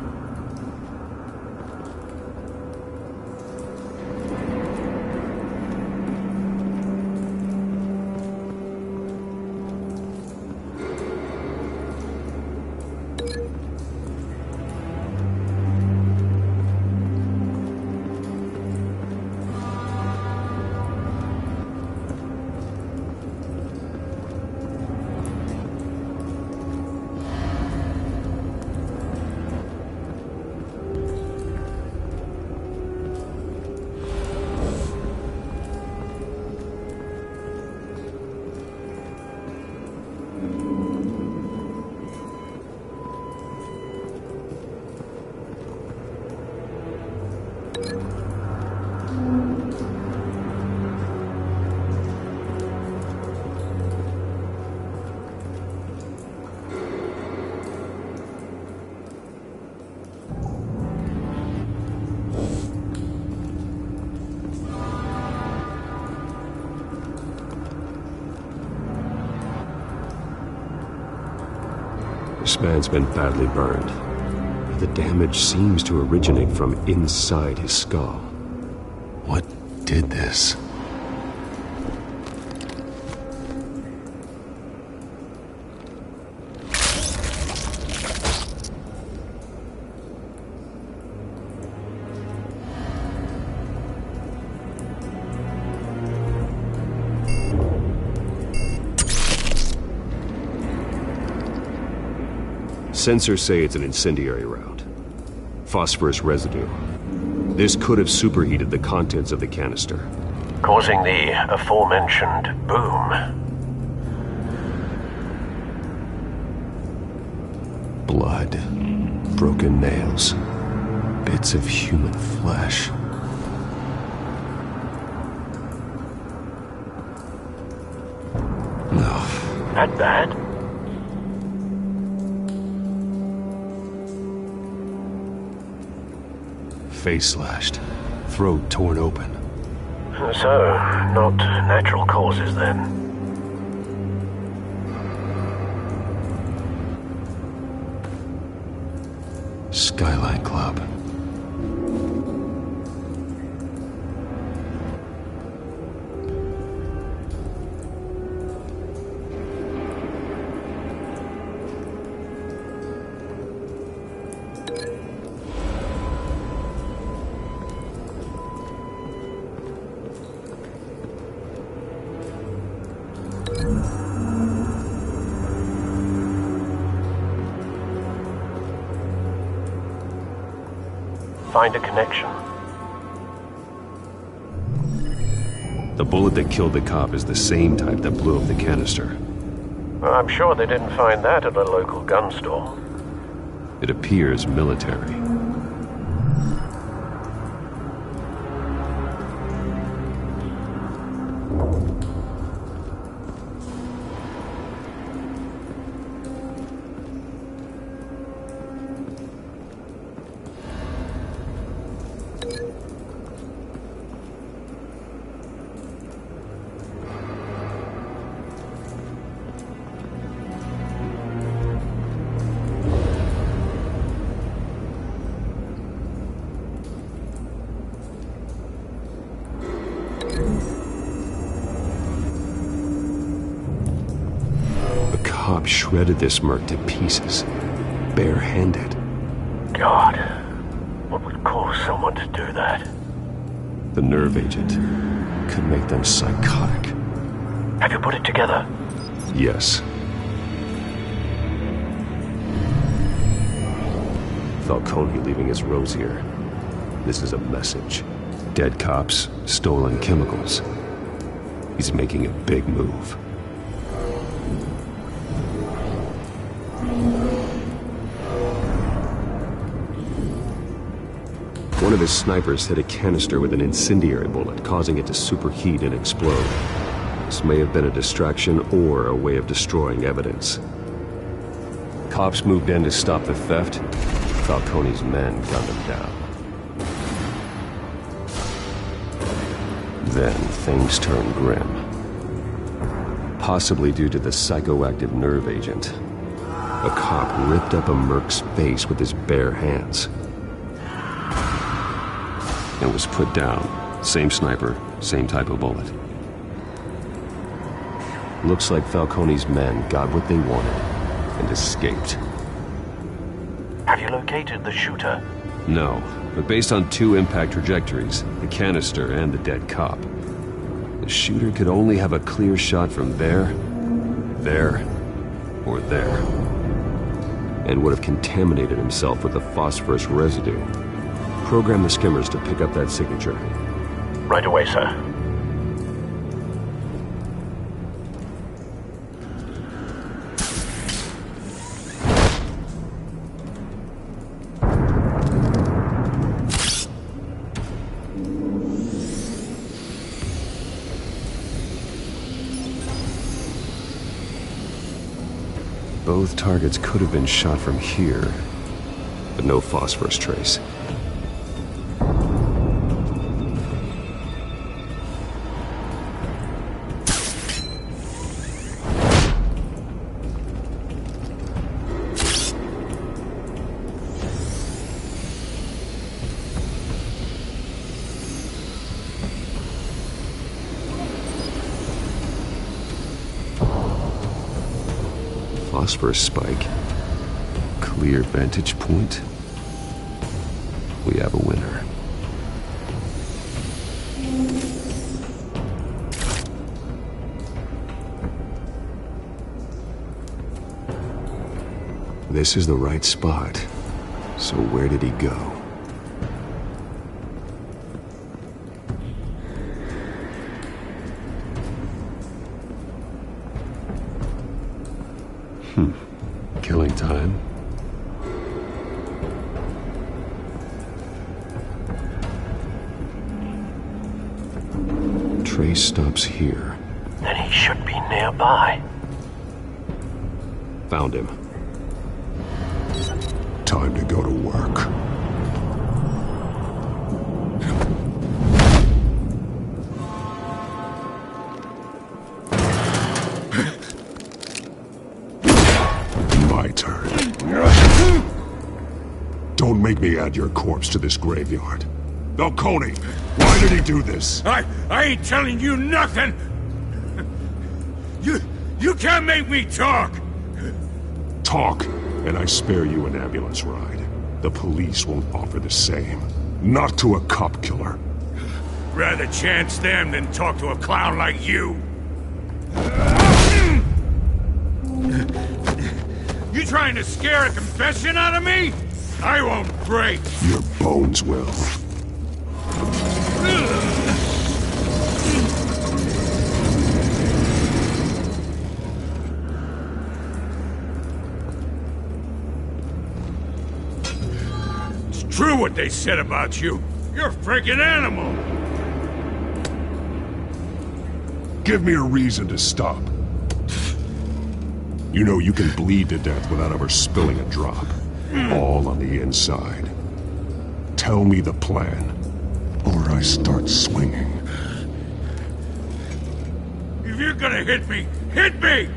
This man's been badly burned. The damage seems to originate from inside his skull. What did this? Sensors say it's an incendiary round. Phosphorus residue. This could have superheated the contents of the canister, causing the aforementioned boom. Blood, broken nails, bits of human flesh. No. That bad? Face slashed, throat torn open. So, not natural causes then. Skyline Club. find a connection. The bullet that killed the cop is the same type that blew up the canister. Well, I'm sure they didn't find that at a local gun store. It appears military. Cop shredded this merc to pieces, barehanded. God, what would cause someone to do that? The nerve agent could make them psychotic. Have you put it together? Yes. Falcone leaving his rose here. This is a message. Dead cops, stolen chemicals. He's making a big move. One of his snipers hit a canister with an incendiary bullet, causing it to superheat and explode. This may have been a distraction or a way of destroying evidence. Cops moved in to stop the theft. Falcone's men gunned him down. Then things turned grim. Possibly due to the psychoactive nerve agent. A cop ripped up a merc's face with his bare hands. And was put down. Same sniper, same type of bullet. Looks like Falcone's men got what they wanted and escaped. Have you located the shooter? No, but based on two impact trajectories, the canister and the dead cop, the shooter could only have a clear shot from there, or there, and would have contaminated himself with the phosphorus residue. Program the skimmers to pick up that signature. Right away, sir. Both targets could have been shot from here, but no phosphorus trace. Phosphorus spike. Clear vantage point. We have a winner. This is the right spot. So where did he go? Killing time. Trace stops here. Then he should be nearby. Found him. Time to go to work. My turn. Don't make me add your corpse to this graveyard. Falcone, why did he do this? I ain't telling you nothing! You can't make me talk! Talk, and I spare you an ambulance ride. The police won't offer the same. Not to a cop killer. Rather chance them than talk to a clown like you. You trying to scare a confession out of me? I won't break! Your bones will. It's true what they said about you. You're a freaking animal! Give me a reason to stop. You know you can bleed to death without ever spilling a drop. All on the inside. Tell me the plan, or I start swinging. If you're gonna hit me, hit me!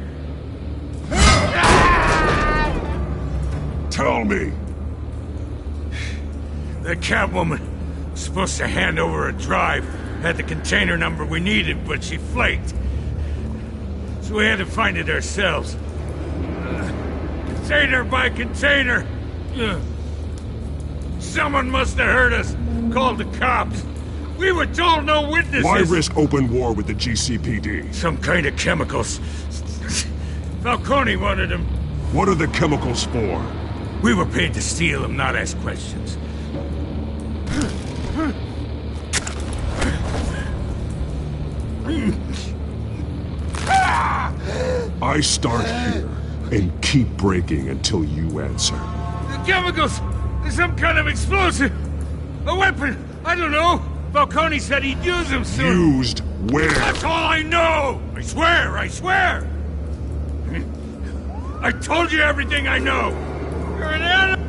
Tell me! The Catwoman was supposed to hand over a drive. Had the container number we needed, but she flaked. So we had to find it ourselves. Container by container. Someone must have heard us. Called the cops. We were told no witnesses. Why risk open war with the GCPD? Some kind of chemicals. Falcone wanted them. What are the chemicals for? We were paid to steal them, not ask questions. I start here and keep breaking until you answer. The chemicals! Some kind of explosive! A weapon! I don't know! Falcone said he'd use them soon! Used where? That's all I know! I swear! I swear! I told you everything I know! You're an animal!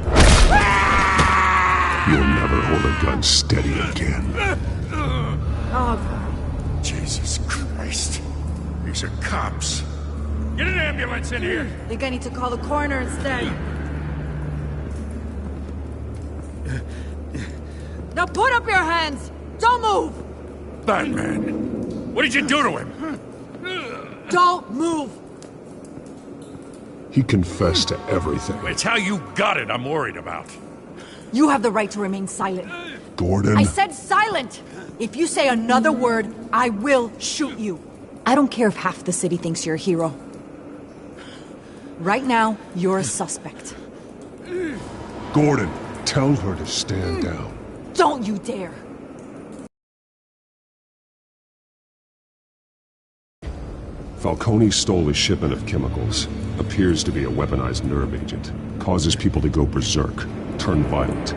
You'll never hold a gun steady again. Oh, Jesus Christ. These are cops. Get an ambulance in here! Think I need to call the coroner instead. Now put up your hands! Don't move! Batman, what did you do to him? Don't move! He confessed to everything. It's how you got it I'm worried about. You have the right to remain silent. Gordon? I said silent! If you say another word, I will shoot you. I don't care if half the city thinks you're a hero. Right now, you're a suspect. Gordon, tell her to stand down. Don't you dare! Falcone stole a shipment of chemicals. Appears to be a weaponized nerve agent. Causes people to go berserk, turn violent.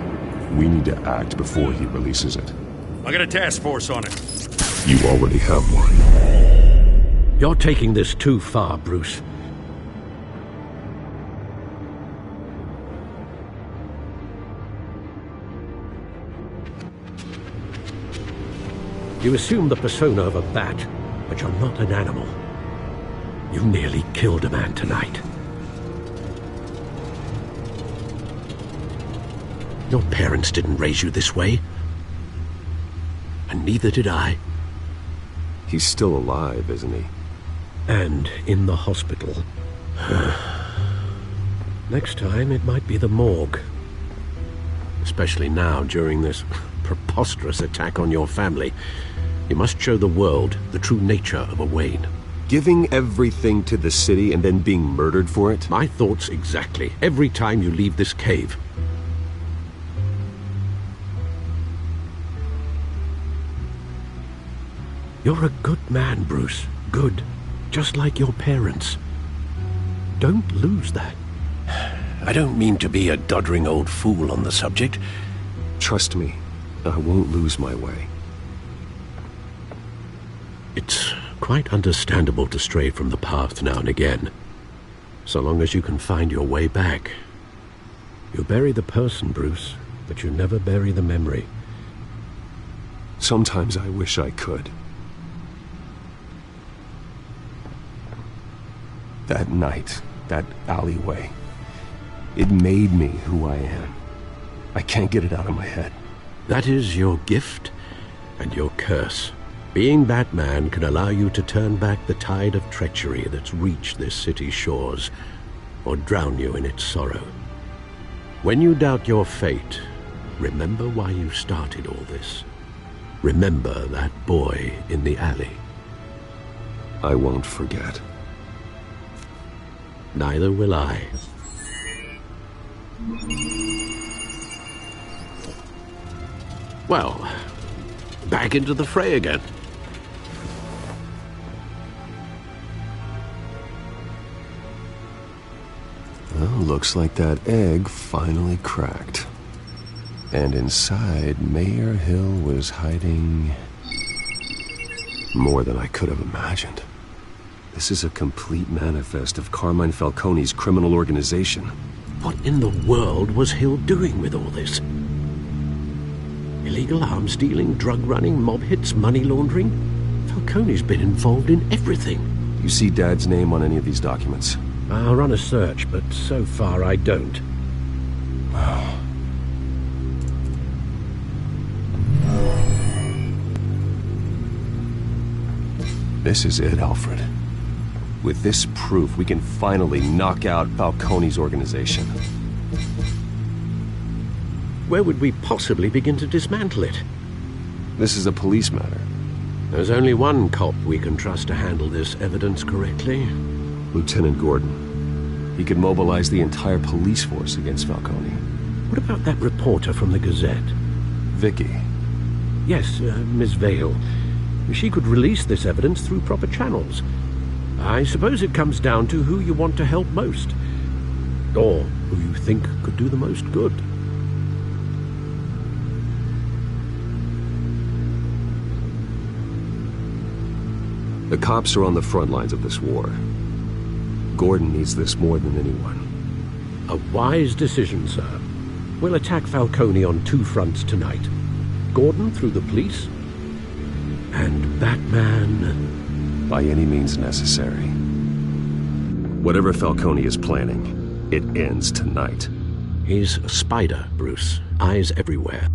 We need to act before he releases it. I got a task force on it. You already have one. You're taking this too far, Bruce. You assume the persona of a bat, but you're not an animal. You nearly killed a man tonight. Your parents didn't raise you this way. And neither did I. He's still alive, isn't he? And in the hospital. Next time, it might be the morgue. Especially now, during this preposterous attack on your family. You must show the world the true nature of a Wayne. Giving everything to the city and then being murdered for it? My thoughts exactly. Every time you leave this cave. You're a good man, Bruce. Good. Just like your parents. Don't lose that. I don't mean to be a doddering old fool on the subject. Trust me, I won't lose my way. It's quite understandable to stray from the path now and again. So long as you can find your way back. You bury the person, Bruce, but you never bury the memory. Sometimes I wish I could. That night, that alleyway, it made me who I am. I can't get it out of my head. That is your gift and your curse. Being Batman can allow you to turn back the tide of treachery that's reached this city's shores, or drown you in its sorrow. When you doubt your fate, remember why you started all this. Remember that boy in the alley. I won't forget. Neither will I. Well, back into the fray again. Well, looks like that egg finally cracked. And inside, Mayor Hill was hiding more than I could have imagined. This is a complete manifest of Carmine Falcone's criminal organization. What in the world was Hill doing with all this? Illegal arms dealing, drug running, mob hits, money laundering? Falcone's been involved in everything. You see Dad's name on any of these documents? I'll run a search, but so far I don't. This is it, Alfred. With this proof, we can finally knock out Falcone's organization. Where would we possibly begin to dismantle it? This is a police matter. There's only one cop we can trust to handle this evidence correctly. Lieutenant Gordon. He could mobilize the entire police force against Falcone. What about that reporter from the Gazette? Vicky. Yes, Miss Vale. She could release this evidence through proper channels. I suppose it comes down to who you want to help most. Or who you think could do the most good. The cops are on the front lines of this war. Gordon needs this more than anyone. A wise decision, sir. We'll attack Falcone on two fronts tonight. Gordon through the police, and Batman... by any means necessary. Whatever Falcone is planning, it ends tonight. He's a spider, Bruce. Eyes everywhere.